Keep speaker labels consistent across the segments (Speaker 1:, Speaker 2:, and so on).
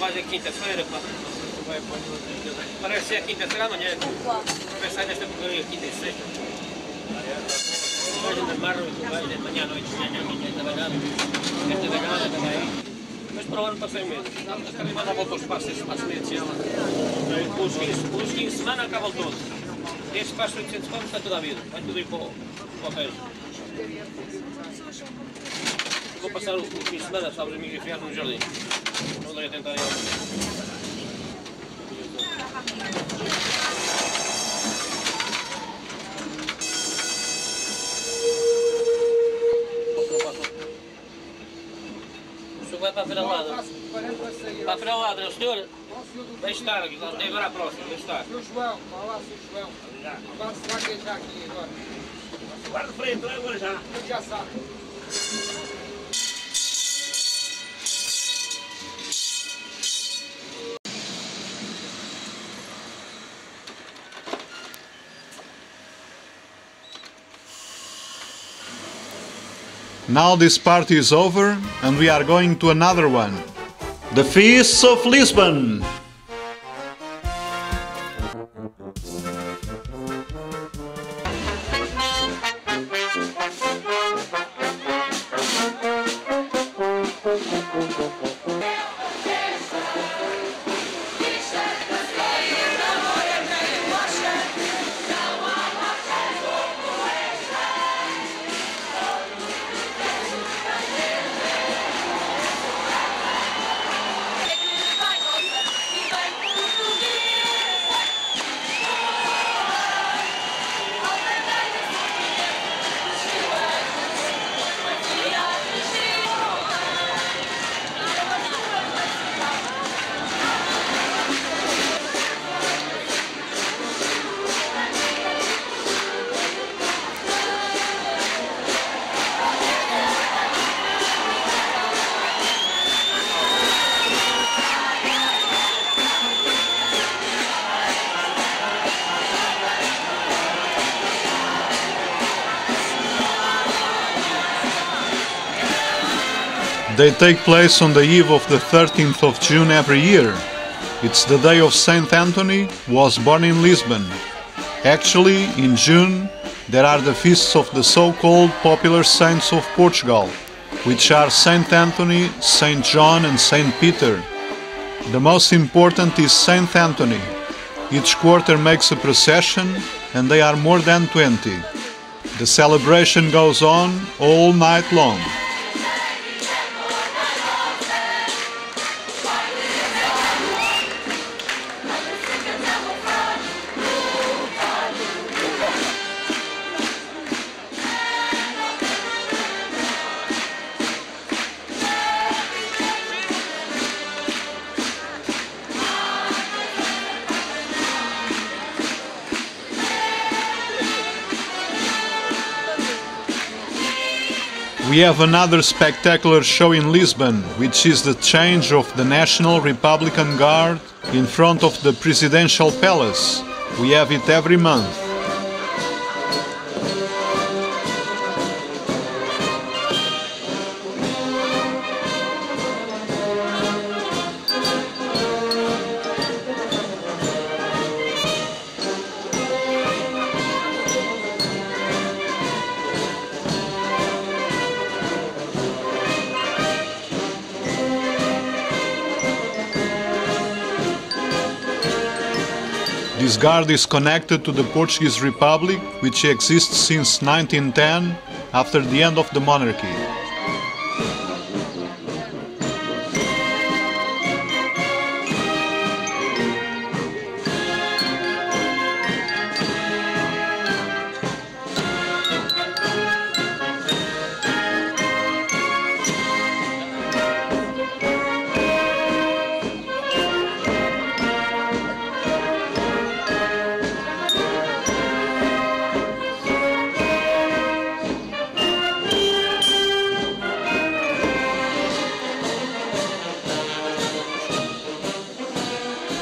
Speaker 1: vai ser quinta-feira, pá. Parece ser quinta-feira amanhã. Vai sair desta porcaria quinta e sexta. Hoje ainda marro e tu vais de manhã à noite, amanhã trabalhado. Quer trabalhar também. Mas para o ano passei mesmo. Até ali mandava para os passos, esse passo meio de chama. Os 15 de semana acabam todos. Este passo 800 km está toda a vida. Vai tudo ir para o hotel. Vou passar o fim de semana, sabes, amigos, enfiado no jardim. Não dei a tentar ir. O senhor vai para a feira-lada? Para a feira-lada, o senhor? Deixe estar, até agora a próxima, deixe estar.
Speaker 2: Sr. João, vá lá, Sr. João. Agora se vai queixar aqui agora.
Speaker 1: Guarda frente, agora já.
Speaker 2: Eu já sabe.
Speaker 3: Now this party is over and we are going to another one. The Feast of Lisbon! They take place on the eve of the 13th of June every year. It's the day of Saint Anthony, who was born in Lisbon. Actually, in June, there are the feasts of the so-called popular saints of Portugal, which are Saint Anthony, Saint John and Saint Peter. The most important is Saint Anthony. Each quarter makes a procession and they are more than 20. The celebration goes on all night long. We have another spectacular show in Lisbon, which is the change of the National Republican Guard in front of the Presidential Palace. We have it every month. This guard is connected to the Portuguese Republic, which exists since 1910, after the end of the monarchy.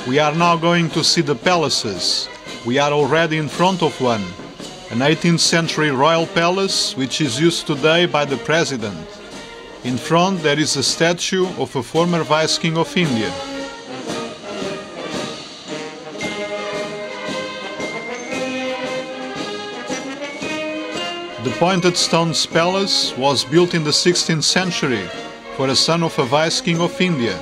Speaker 3: We are now going to see the palaces. We are already in front of one, an 18th century royal palace which is used today by the president. In front there is a statue of a former Vice King of India. The pointed stone palace was built in the 16th century for a son of a vice king of India.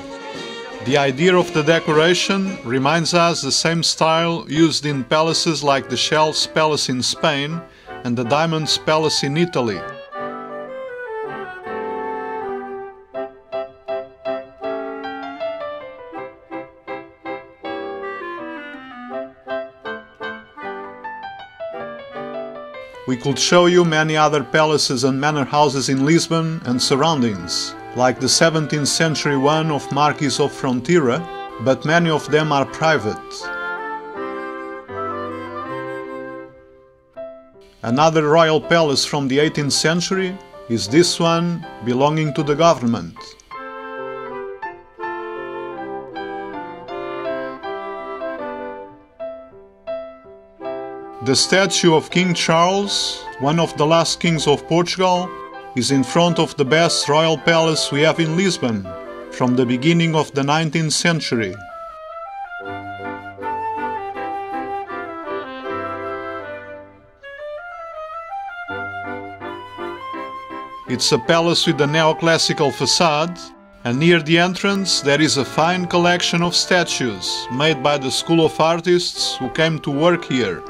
Speaker 3: The idea of the decoration reminds us the same style used in palaces like the Shells Palace in Spain and the Diamonds Palace in Italy. We could show you many other palaces and manor houses in Lisbon and surroundings, like the 17th century one of Marquis of Fronteira, but many of them are private. Another royal palace from the 18th century is this one, belonging to the government. The statue of King Charles, one of the last kings of Portugal, is in front of the best royal palace we have in Lisbon, from the beginning of the 19th century. It's a palace with a neoclassical facade, and near the entrance there is a fine collection of statues made by the school of artists who came to work here.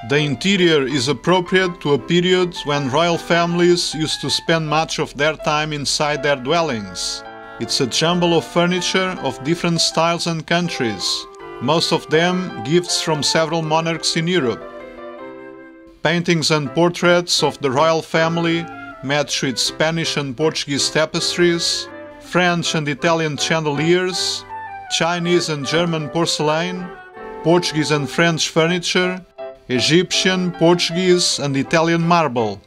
Speaker 3: The interior is appropriate to a period when royal families used to spend much of their time inside their dwellings. It's a jumble of furniture of different styles and countries, most of them gifts from several monarchs in Europe. Paintings and portraits of the royal family match with Spanish and Portuguese tapestries, French and Italian chandeliers, Chinese and German porcelain, Portuguese and French furniture, Egyptian, Portuguese and Italian marble,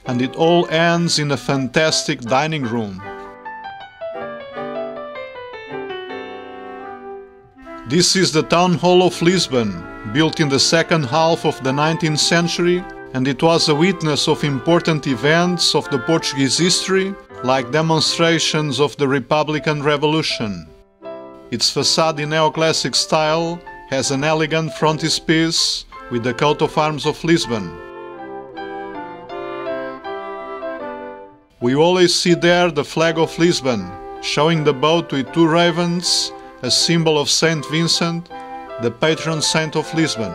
Speaker 3: and it all ends in a fantastic dining room. This is the Town Hall of Lisbon, built in the second half of the 19th century, and it was a witness of important events of the Portuguese history, like demonstrations of the Republican Revolution. Its facade in neoclassic style has an elegant frontispiece with the coat of arms of Lisbon. We always see there the flag of Lisbon, showing the boat with two ravens, a symbol of Saint Vincent, the patron saint of Lisbon.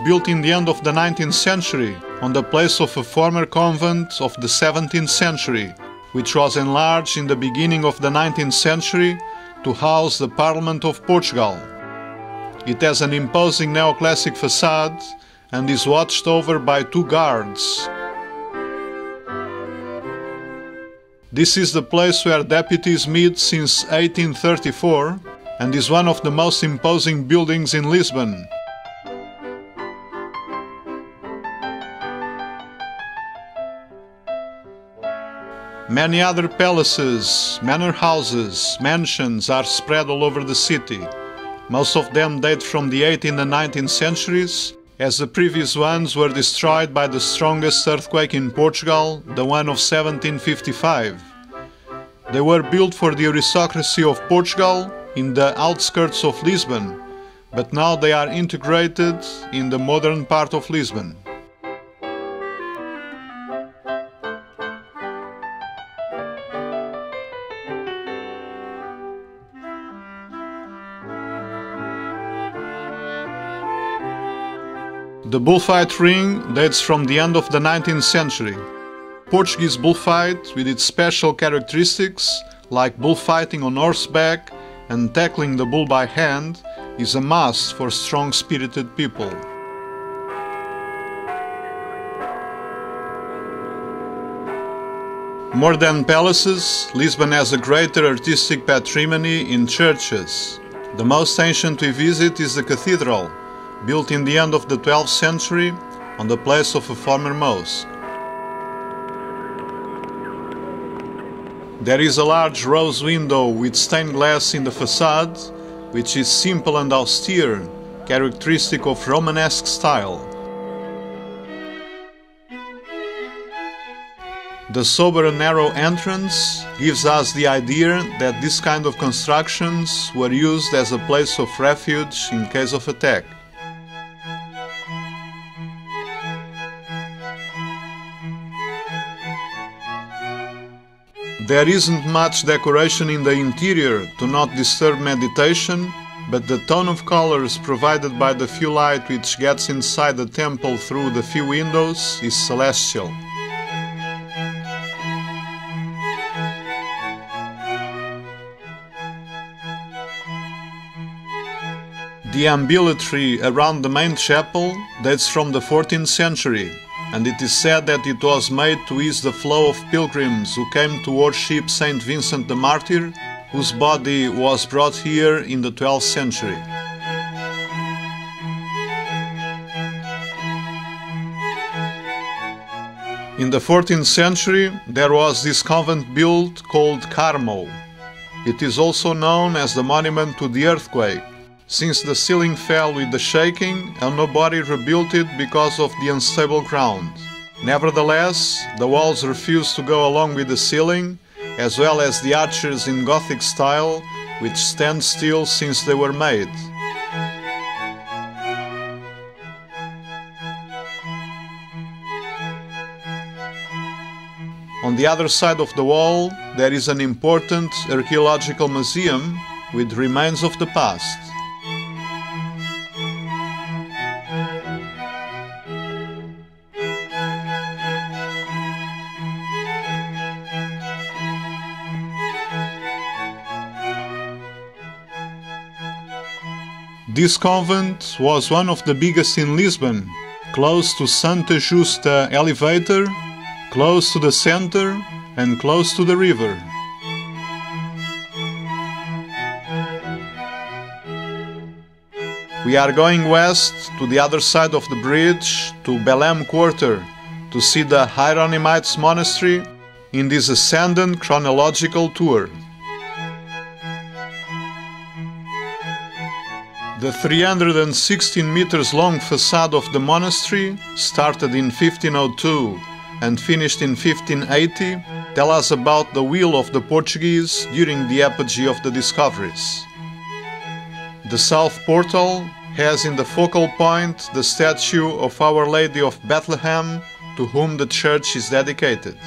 Speaker 3: Built in the end of the 19th century, on the place of a former convent of the 17th century, which was enlarged in the beginning of the 19th century to house the Parliament of Portugal. It has an imposing neoclassic facade and is watched over by two guards. This is the place where deputies meet since 1834 and is one of the most imposing buildings in Lisbon. Many other palaces, manor houses, mansions are spread all over the city. Most of them date from the 18th and 19th centuries, as the previous ones were destroyed by the strongest earthquake in Portugal, the one of 1755. They were built for the aristocracy of Portugal in the outskirts of Lisbon, but now they are integrated in the modern part of Lisbon. The bullfight ring dates from the end of the 19th century. Portuguese bullfight, with its special characteristics like bullfighting on horseback and tackling the bull by hand, is a must for strong-spirited people. More than palaces, Lisbon has a greater artistic patrimony in churches. The most ancient we visit is the cathedral, built in the end of the 12th century on the place of a former mosque. There is a large rose window with stained glass in the facade, which is simple and austere, characteristic of Romanesque style. The sober and narrow entrance gives us the idea that this kind of constructions were used as a place of refuge in case of attack. There isn't much decoration in the interior to not disturb meditation, but the tone of colors provided by the few light which gets inside the temple through the few windows is celestial. The ambulatory around the main chapel dates from the 14th century, and it is said that it was made to ease the flow of pilgrims who came to worship Saint Vincent the Martyr, whose body was brought here in the 12th century. In the 14th century there was this convent built called Carmel. It is also known as the monument to the earthquake, since the ceiling fell with the shaking and nobody rebuilt it because of the unstable ground. Nevertheless, the walls refused to go along with the ceiling, as well as the arches in Gothic style, which stand still since they were made. On the other side of the wall, there is an important archaeological museum with remains of the past. This convent was one of the biggest in Lisbon, close to Santa Justa elevator, close to the center and close to the river. We are going west to the other side of the bridge to Belém Quarter to see the Hieronymites monastery in this ascendant chronological tour. The 316 meters long facade of the monastery, started in 1502 and finished in 1580, tell us about the will of the Portuguese during the apogee of the discoveries. The south portal has in the focal point the statue of Our Lady of Bethlehem, to whom the church is dedicated.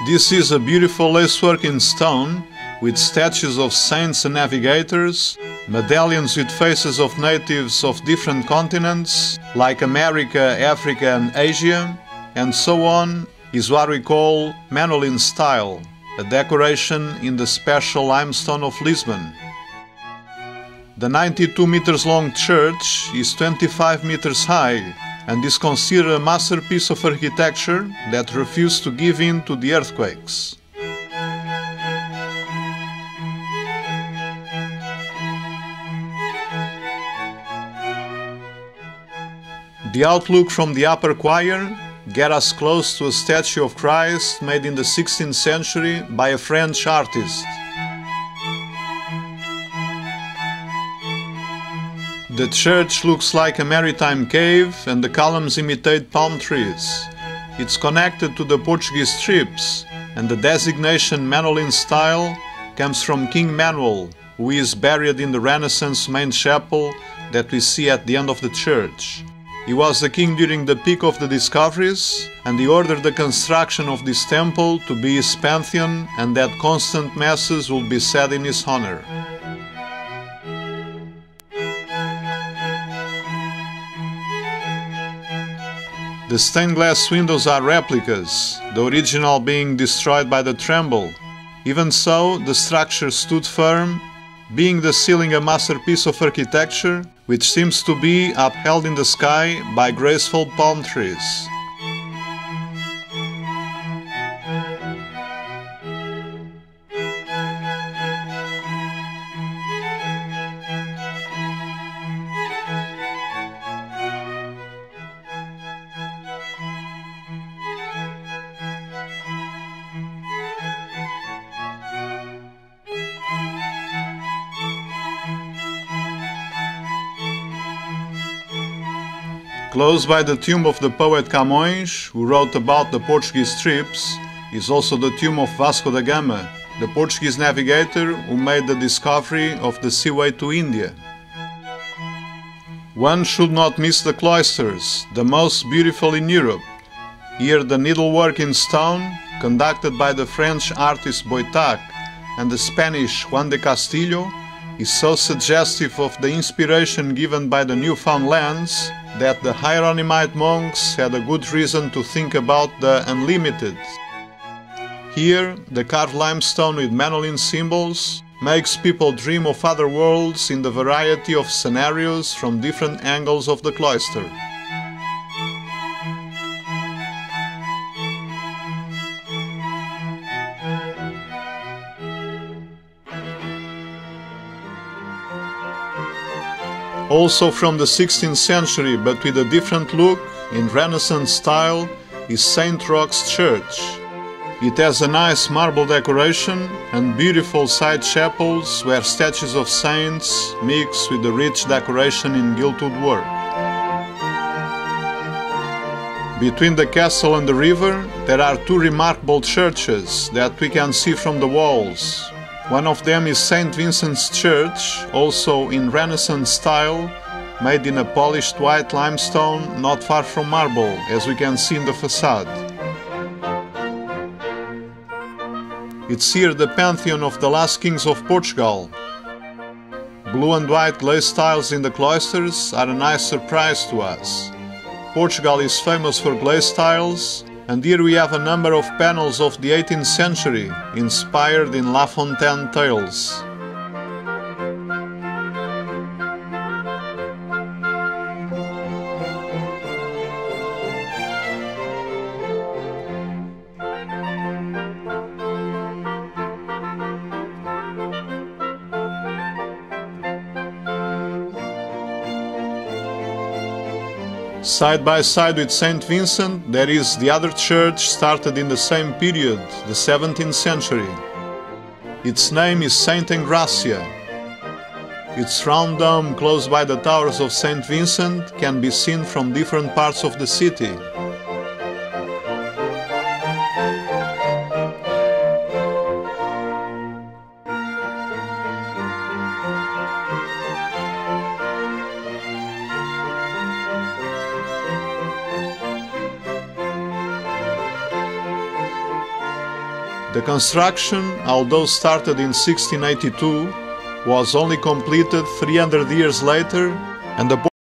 Speaker 3: This is a beautiful lacework in stone, with statues of saints and navigators, medallions with faces of natives of different continents, like America, Africa and Asia, and so on, is what we call Manolin style, a decoration in the special limestone of Lisbon. The 92 meters long church is 25 meters high, and is considered a masterpiece of architecture that refused to give in to the earthquakes. The outlook from the upper choir gets us close to a statue of Christ made in the 16th century by a French artist. The church looks like a maritime cave and the columns imitate palm trees. It's connected to the Portuguese trips, and the designation Manolin style comes from King Manuel, who is buried in the Renaissance main chapel that we see at the end of the church. He was the king during the peak of the discoveries, and he ordered the construction of this temple to be his pantheon and that constant masses will be said in his honor. The stained glass windows are replicas, the original being destroyed by the tremble. Even so, the structure stood firm, being the ceiling a masterpiece of architecture, which seems to be upheld in the sky by graceful palm trees. Close by the tomb of the poet Camões, who wrote about the Portuguese trips, is also the tomb of Vasco da Gama, the Portuguese navigator who made the discovery of the seaway to India. One should not miss the cloisters, the most beautiful in Europe. Here the needlework in stone, conducted by the French artist Boitac and the Spanish Juan de Castillo, is so suggestive of the inspiration given by the newfound lands that the Hieronymite monks had a good reason to think about the unlimited. Here, the carved limestone with Manoline symbols makes people dream of other worlds in the variety of scenarios from different angles of the cloister. Also from the 16th century, but with a different look, in Renaissance style, is St. Roch's Church. It has a nice marble decoration and beautiful side chapels where statues of saints mix with the rich decoration in gilded work. Between the castle and the river, there are two remarkable churches that we can see from the walls. One of them is St. Vincent's Church, also in Renaissance style, made in a polished white limestone not far from marble, as we can see in the facade. It's here the pantheon of the last kings of Portugal. Blue and white glaze tiles in the cloisters are a nice surprise to us. Portugal is famous for glaze tiles, and here we have a number of panels of the 18th century, inspired in La Fontaine tales. Side by side with St. Vincent, there is the other church started in the same period, the 17th century. Its name is St. Engracia. Its round dome close by the towers of St. Vincent can be seen from different parts of the city. The construction, although started in 1682, was only completed 300 years later, and the